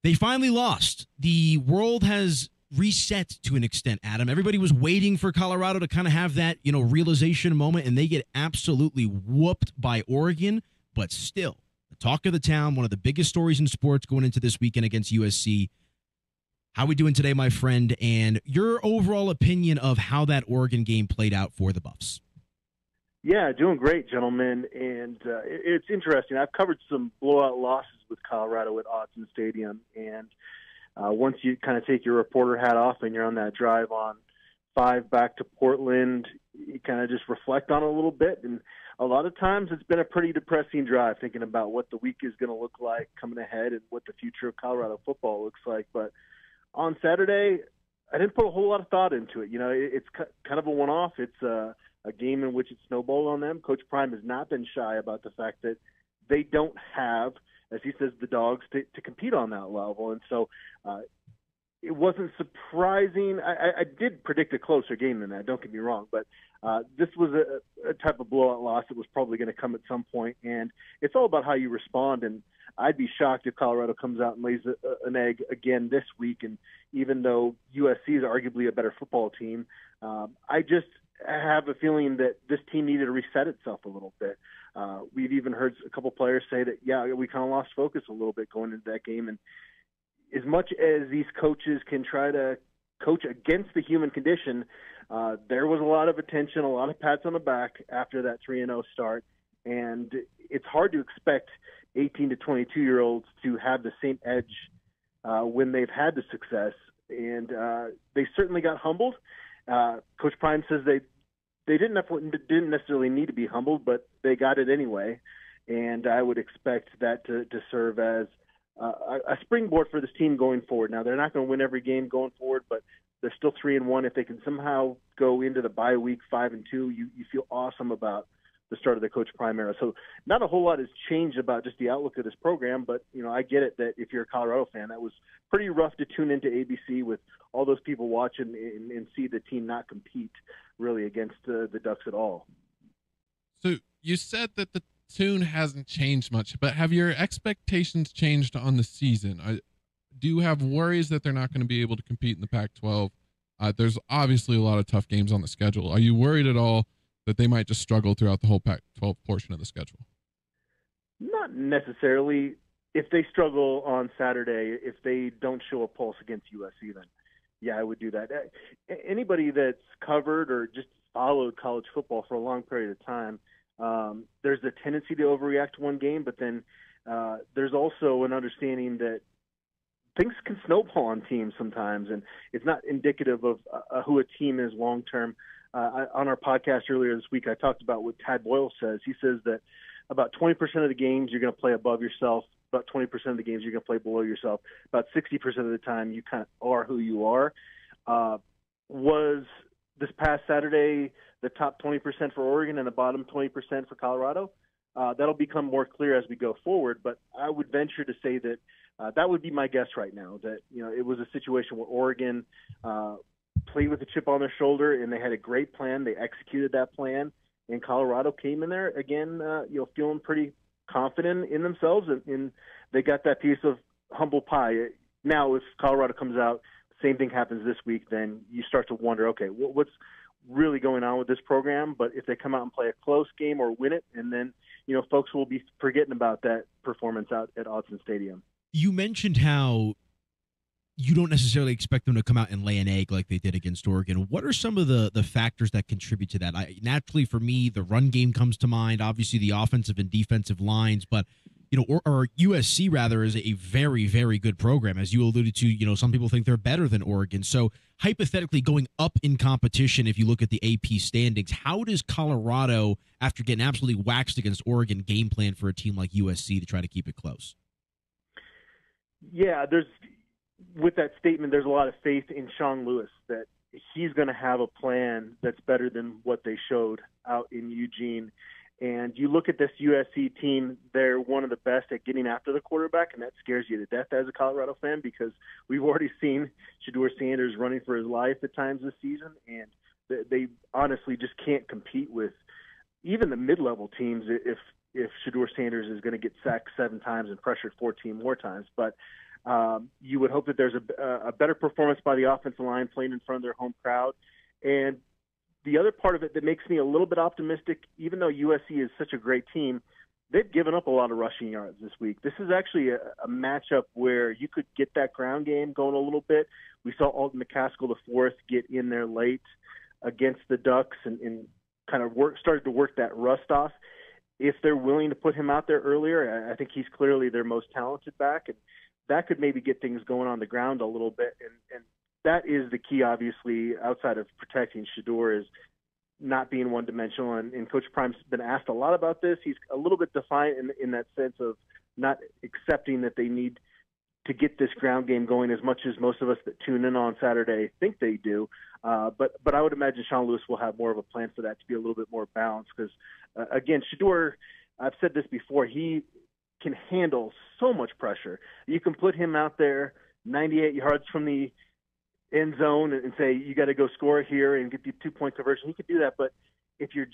They finally lost. The world has reset to an extent, Adam. Everybody was waiting for Colorado to kind of have that, realization moment, and they get absolutely whooped by Oregon. But still, the talk of the town, one of the biggest stories in sports going into this weekend against USC. How we doing today, my friend? And your overall opinion of how that Oregon game played out for the Buffs? Yeah, doing great, gentlemen. And it's interesting. I've covered some blowout losses with Colorado at Autzen Stadium. And once you kind of take your reporter hat off and you're on that drive on 5 back to Portland, you kind of just reflect on it a little bit. And a lot of times it's been a pretty depressing drive, thinking about what the week is going to look like coming ahead and what the future of Colorado football looks like. But on Saturday, I didn't put a whole lot of thought into it. It's kind of a one-off. It's a game in which it snowballed on them. Coach Prime has not been shy about the fact that they don't have, as he says, the dogs to compete on that level. And so it wasn't surprising. I did predict a closer game than that, don't get me wrong, but this was a type of blowout loss that was probably going to come at some point, and it's all about how you respond. And I'd be shocked if Colorado comes out and lays an egg again this week. And even though USC is arguably a better football team, I just have a feeling that this team needed to reset itself a little bit. We've even heard a couple players say that, we kind of lost focus a little bit going into that game. And as much as these coaches can try to coach against the human condition, there was a lot of attention, a lot of pats on the back after that 3-0 start. And it's hard to expect 18 to 22-year-olds to have the same edge when they've had the success. And they certainly got humbled. Coach Prime says they didn't necessarily need to be humbled, but they got it anyway. And I would expect that to serve as a springboard for this team going forward. Now, they're not going to win every game going forward, but they're still 3-1. If they can somehow go into the bye week 5-2, you feel awesome about the start of the Coach Prime era. So not a whole lot has changed about just the outlook of this program, but I get it that if you're a Colorado fan, that was pretty rough to tune into ABC with all those people watching and see the team not compete really against the Ducks at all. So you said that the tune hasn't changed much, but have your expectations changed on the season? Do you have worries that they're not going to be able to compete in the Pac-12? There's obviously a lot of tough games on the schedule. Are you worried at all that they might just struggle throughout the whole Pac-12 portion of the schedule? Not necessarily. If they struggle on Saturday, if they don't show a pulse against USC, then yeah, I would do that. Anybody that's covered or just followed college football for a long period of time, there's a tendency to overreact to one game, but then there's also an understanding that things can snowball on teams sometimes, and it's not indicative of who a team is long term. On our podcast earlier this week, I talked about what Tad Boyle says. He says that about 20% of the games you're going to play above yourself, about 20% of the games you're going to play below yourself, about 60% of the time you kind of are who you are. Was this past Saturday the top 20% for Oregon and the bottom 20% for Colorado? That'll become more clear as we go forward, but I would venture to say that that would be my guess right now, that it was a situation where Oregon played with a chip on their shoulder, and they had a great plan. They executed that plan, and Colorado came in there again, feeling pretty confident in themselves, and they got that piece of humble pie. Now, if Colorado comes out, same thing happens this week, then you start to wonder, okay, what's really going on with this program? But if they come out and play a close game or win it, and then folks will be forgetting about that performance out at Autzen Stadium. You mentioned how you don't necessarily expect them to come out and lay an egg like they did against Oregon. What are some of the factors that contribute to that? Naturally, for me, the run game comes to mind, obviously the offensive and defensive lines, but or USC rather is a very, very good program. As you alluded to, some people think they're better than Oregon. So hypothetically going up in competition, if you look at the AP standings, how does Colorado, after getting absolutely waxed against Oregon, game plan for a team like USC to try to keep it close? Yeah, with that statement, there's a lot of faith in Sean Lewis that he's going to have a plan that's better than what they showed out in Eugene. And you look at this USC team, they're one of the best at getting after the quarterback, and that scares you to death as a Colorado fan because we've already seen Shedeur Sanders running for his life at times this season, and they honestly just can't compete with even the mid-level teams if Shedeur Sanders is going to get sacked 7 times and pressured 14 more times. But You would hope that there's a better performance by the offensive line playing in front of their home crowd. And the other part of it that makes me a little bit optimistic, even though USC is such a great team, they've given up a lot of rushing yards this week. This is actually a matchup where you could get that ground game going a little bit. We saw Alton McCaskill IV get in there late against the Ducks and kind of started to work that rust off. If they're willing to put him out there earlier, I think he's clearly their most talented back, and that could maybe get things going on the ground a little bit. And that is the key, obviously, outside of protecting Shedeur, is not being one-dimensional. And Coach Prime's been asked a lot about this. He's a little bit defiant in that sense of not accepting that they need to get this ground game going as much as most of us that tune in on Saturday think they do. But I would imagine Sean Lewis will have more of a plan for that to be a little bit more balanced because, again, Shedeur, I've said this before, he can handle so much pressure. You can put him out there 98 yards from the end zone and say, you got to go score here and get the 2-point conversion. He could do that, but if he's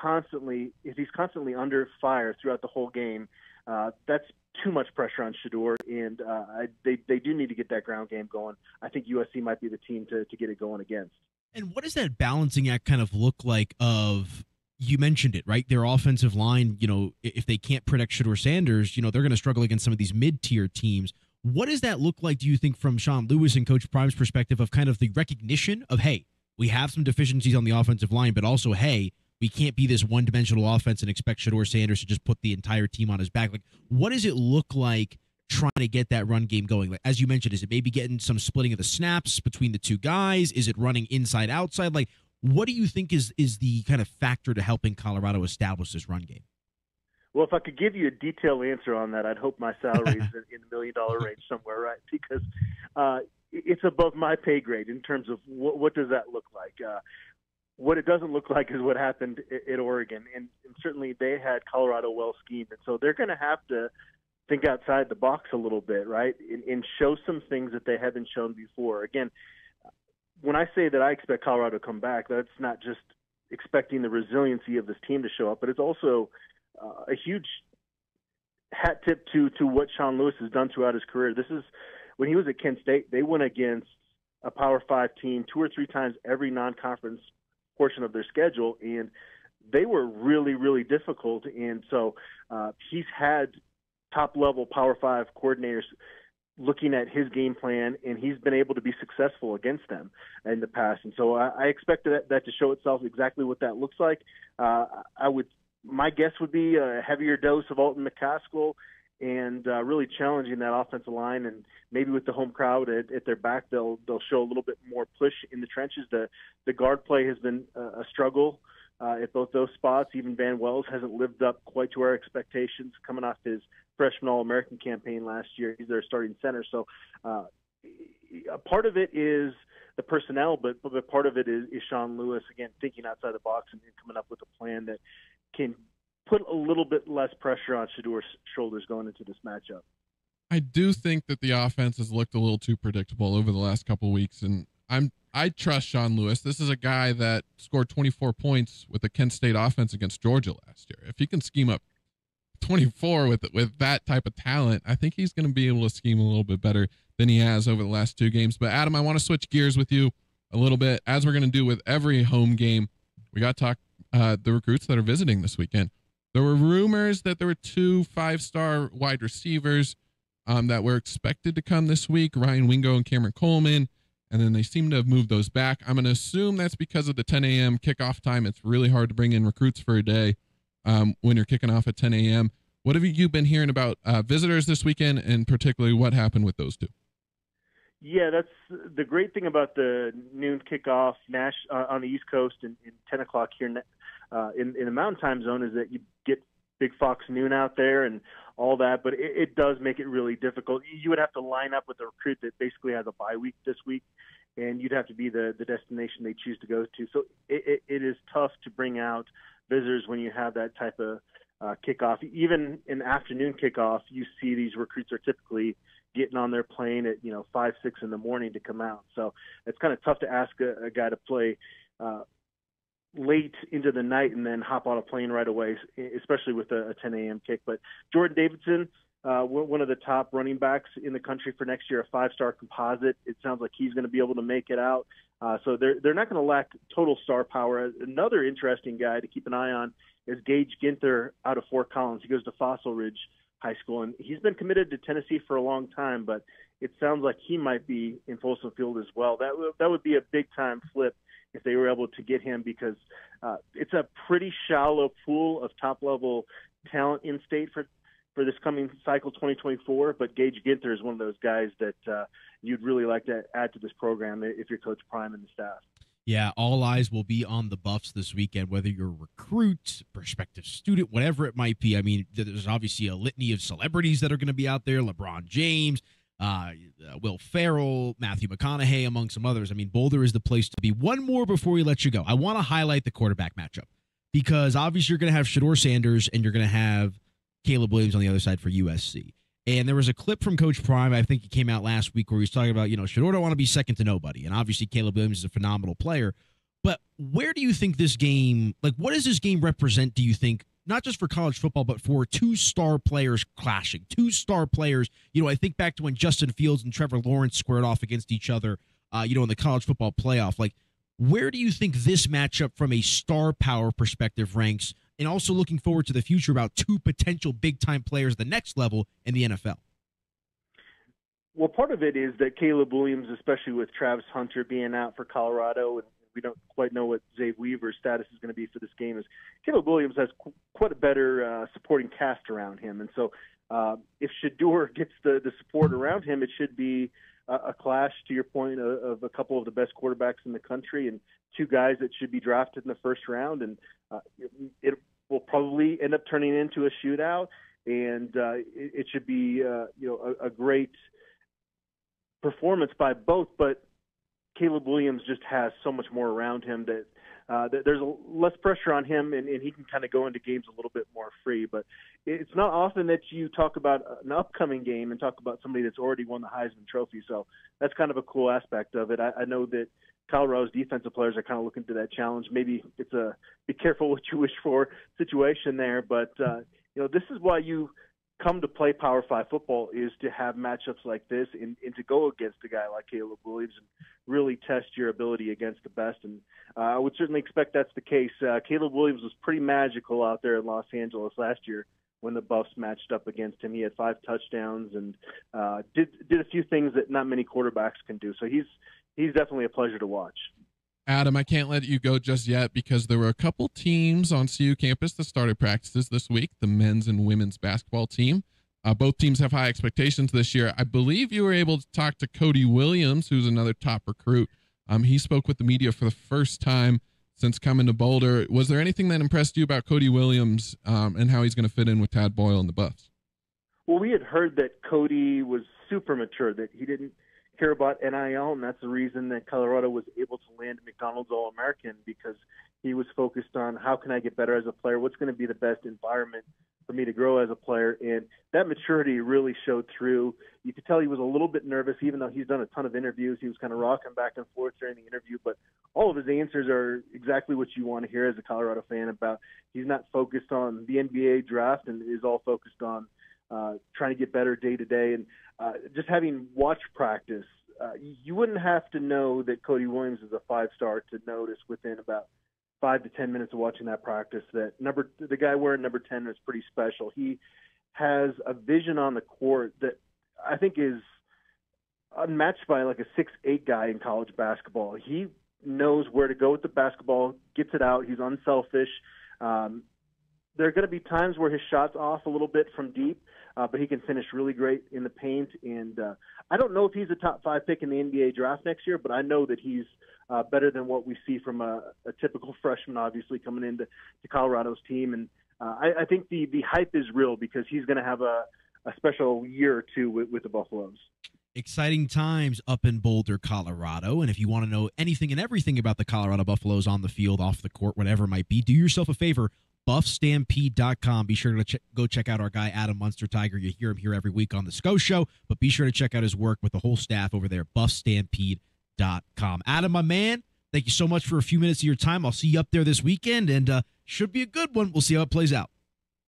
constantly under fire throughout the whole game, that's too much pressure on Shedeur, and they do need to get that ground game going. I think USC might be the team to get it going against. And what does that balancing act kind of look like of, you mentioned it, right? Their offensive line, if they can't protect Shedeur Sanders, they're going to struggle against some of these mid-tier teams. What does that look like, do you think, from Sean Lewis and Coach Prime's perspective of kind of the recognition of, hey, we have some deficiencies on the offensive line, but also, hey, we can't be this one-dimensional offense and expect Shedeur Sanders to just put the entire team on his back. Like, what does it look like trying to get that run game going? Like, as you mentioned, is it maybe getting some splitting of the snaps between the two guys? Is it running inside, outside? Like, what do you think is the kind of factor to helping Colorado establish this run game? Well, if I could give you a detailed answer on that, I'd hope my salary is in the $1 million range somewhere, right? Because it's above my pay grade in terms of what does that look like. What it doesn't look like is what happened at Oregon, and certainly they had Colorado well schemed, and so they're going to have to think outside the box a little bit, right, and show some things that they haven't shown before. Again, when I say that I expect Colorado to come back, that's not just expecting the resiliency of this team to show up, but it's also a huge hat tip to what Sean Lewis has done throughout his career. This is when he was at Kent State, they went against a Power 5 team 2 or 3 times every non-conference portion of their schedule, and they were really, really difficult. And so he's had top-level Power 5 coordinators looking at his game plan, and he's been able to be successful against them in the past. And so I expect that to show itself exactly what that looks like. My guess would be a heavier dose of Alton McCaskill and really challenging that offensive line. And maybe with the home crowd at their back, they'll show a little bit more push in the trenches. The guard play has been a struggle at both those spots. Even Van Wells hasn't lived up quite to our expectations coming off his freshman All-American campaign last year. He's their starting center. So a part of it is the personnel, but part of it is Sean Lewis, again, thinking outside the box and coming up with a plan that can put a little bit less pressure on Shedeur's shoulders going into this matchup. I do think that the offense has looked a little too predictable over the last couple of weeks, and I trust Sean Lewis. This is a guy that scored 24 points with the Kent State offense against Georgia last year. If he can scheme up 24 with that type of talent, I think he's going to be able to scheme a little bit better than he has over the last 2 games. But Adam, I want to switch gears with you a little bit, as we're going to do with every home game. We got to talk the recruits that are visiting this weekend. There were rumors that there were 2 5-star wide receivers that were expected to come this week, Ryan Wingo and Cameron Coleman, and then they seem to have moved those back. I'm going to assume that's because of the 10 a.m. kickoff time. It's really hard to bring in recruits for a day when you're kicking off at 10 a.m. What have you been hearing about visitors this weekend, and particularly what happened with those 2? Yeah, that's the great thing about the noon kickoff on the East Coast and 10 o'clock here in the Mountain Time Zone is that you get Big Fox Noon out there and all that, but it does make it really difficult. You would have to line up with a recruit that basically has a bye week this week, and you'd have to be the destination they choose to go to. So it is tough to bring out visitors when you have that type of kickoff. Even in afternoon kickoff, you see these recruits are typically getting on their plane at 5, 6 in the morning to come out. So it's kind of tough to ask a guy to play late into the night and then hop on a plane right away, especially with a 10 a.m. kick. But Jordan Davidson, one of the top running backs in the country for next year, a 5-star composite. It sounds like he's going to be able to make it out. So they're not going to lack total star power. Another interesting guy to keep an eye on is Gage Ginther out of Fort Collins. He goes to Fossil Ridge High School, and he's been committed to Tennessee for a long time, but it sounds like he might be in Folsom Field as well. That would be a big-time flip if they were able to get him, because it's a pretty shallow pool of top-level talent in state for this coming cycle 2024, but Gage Ginther is one of those guys that you'd really like to add to this program if you're Coach Prime and the staff. Yeah, all eyes will be on the Buffs this weekend, whether you're a recruit, prospective student, whatever it might be. I mean, there's obviously a litany of celebrities that are going to be out there, LeBron James, Will Ferrell, Matthew McConaughey, among some others. I mean, Boulder is the place to be. One more before we let you go. I want to highlight the quarterback matchup, because obviously you're going to have Shedeur Sanders and you're going to have Caleb Williams on the other side for USC. And there was a clip from Coach Prime, I think it came out last week, where he was talking about, Shedeur don't want to be second to nobody. And obviously Caleb Williams is a phenomenal player. But where do you think this game, what does this game represent, do you think, not just for college football, but for two-star players clashing, two-star players? I think back to when Justin Fields and Trevor Lawrence squared off against each other, in the college football playoff. Where do you think this matchup from a star power perspective ranks? And also looking forward to the future about two potential big-time players at the next level in the NFL. Well, part of it is that Caleb Williams, especially with Travis Hunter being out for Colorado, and we don't quite know what Zay Weaver's status is going to be for this game, is Caleb Williams has quite a better supporting cast around him. And so if Shedeur gets the support around him, it should be a clash, to your point, of a couple of the best quarterbacks in the country and two guys that should be drafted in the first round. And it will probably end up turning into a shootout, and it should be a great performance by both. But Caleb Williams just has so much more around him that there's less pressure on him, and he can kind of go into games a little bit more free. But it's not often that you talk about an upcoming game and talk about somebody that's already won the Heisman Trophy. So that's kind of a cool aspect of it. I know that Colorado's defensive players are kind of looking to that challenge. Maybe it's a be careful what you wish for situation there, but this is why you come to play Power 5 football, is to have matchups like this and to go against a guy like Caleb Williams and really test your ability against the best. And I would certainly expect that's the case. Caleb Williams was pretty magical out there in Los Angeles last year when the Buffs matched up against him. He had 5 touchdowns and did a few things that not many quarterbacks can do. So he's definitely a pleasure to watch. Adam, I can't let you go just yet because there were a couple teams on CU campus that started practices this week, the men's and women's basketball team. Both teams have high expectations this year. I believe you were able to talk to Cody Williams, who's another top recruit. He spoke with the media for the first time since coming to Boulder. Was there anything that impressed you about Cody Williams and how he's going to fit in with Tad Boyle and the Buffs? Well, we had heard that Cody was super mature, that he didn't care about NIL, and that's the reason that Colorado was able to land McDonald's All-American, because he was focused on how can I get better as a player, what's going to be the best environment for me to grow as a player, and that maturity really showed through. You could tell he was a little bit nervous, even though he's done a ton of interviews. He was kind of rocking back and forth during the interview, but all of his answers are exactly what you want to hear as a Colorado fan about. He's not focused on the NBA draft and is all focused on trying to get better day to day. And just having watched practice, you wouldn't have to know that Cody Williams is a 5-star to notice within about 5 to 10 minutes of watching that practice that the guy wearing number 10 is pretty special. He has a vision on the court that I think is unmatched by like a 6'8" guy in college basketball. He knows where to go with the basketball, gets it out. He's unselfish. There are going to be times where his shot's off a little bit from deep, but he can finish really great in the paint. And I don't know if he's a top 5 pick in the NBA draft next year, but I know that he's better than what we see from a typical freshman, obviously, coming into Colorado's team. And I think the hype is real because he's going to have a special year or two with the Buffaloes. Exciting times up in Boulder, Colorado. And if you want to know anything and everything about the Colorado Buffaloes on the field, off the court, whatever it might be, do yourself a favor. BuffStampede.com. Be sure to go check out our guy, Adam Munsterteiger. You hear him here every week on the Sko Show, but be sure to check out his work with the whole staff over there, BuffStampede.com. Adam, my man, thank you so much for a few minutes of your time. I'll see you up there this weekend, and should be a good one. We'll see how it plays out.